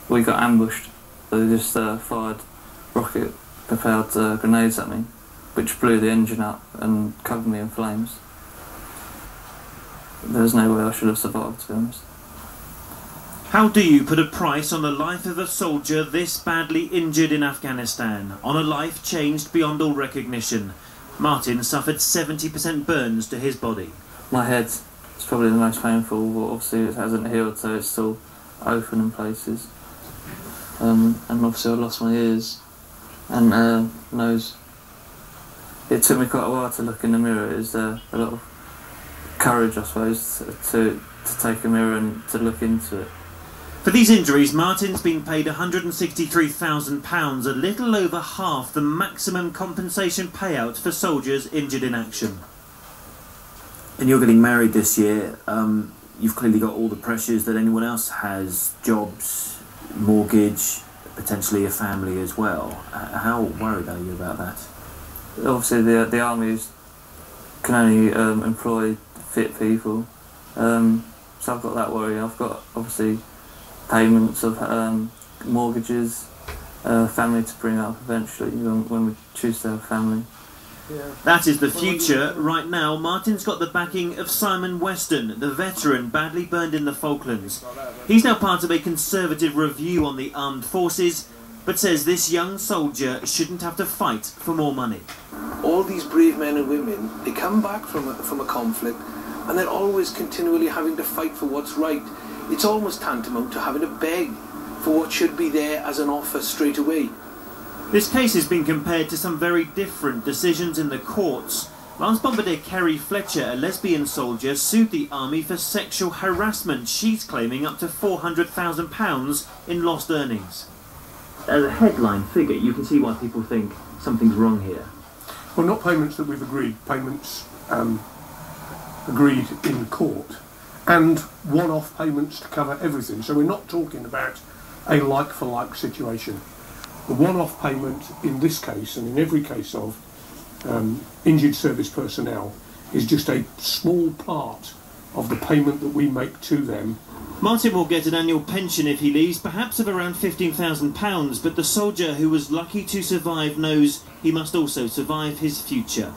We got ambushed. They just fired rocket-propelled grenades at me, which blew the engine up and covered me in flames. There was no way I should have survived, to be honest. How do you put a price on the life of a soldier this badly injured in Afghanistan, on a life changed beyond all recognition? Martin suffered 70% burns to his body. My head is probably the most painful, but obviously it hasn't healed, so it's still open in places. And obviously I lost my ears and nose. It took me quite a while to look in the mirror. It was a lot of courage, I suppose, to take a mirror and to look into it. For these injuries, Martin's been paid £163,000, a little over half the maximum compensation payout for soldiers injured in action. And you're getting married this year. You've clearly got all the pressures that anyone else has: jobs, mortgage, potentially a family as well. How worried are you about that? Obviously the army can only employ fit people, so I've got that worry. I've got obviously payments of mortgages, family to bring up eventually when we choose to have family. Yeah. That is the future. Right now, Martin's got the backing of Simon Weston, the veteran badly burned in the Falklands. He's now part of a Conservative review on the armed forces, but says this young soldier shouldn't have to fight for more money. All these brave men and women, they come back from a conflict and they're always continually having to fight for what's right. It's almost tantamount to having to beg for what should be there as an offer straight away. This case has been compared to some very different decisions in the courts. Lance Bombardier Kerry Fletcher, a lesbian soldier, sued the army for sexual harassment. She's claiming up to £400,000 in lost earnings. As a headline figure, you can see why people think something's wrong here. Well, not payments that we've agreed, payments agreed in court, and one-off payments to cover everything. So we're not talking about a like-for-like situation. The one-off payment in this case, and in every case of injured service personnel, is just a small part of the payment that we make to them. Martin will get an annual pension if he leaves, perhaps of around £15,000, but the soldier who was lucky to survive knows he must also survive his future.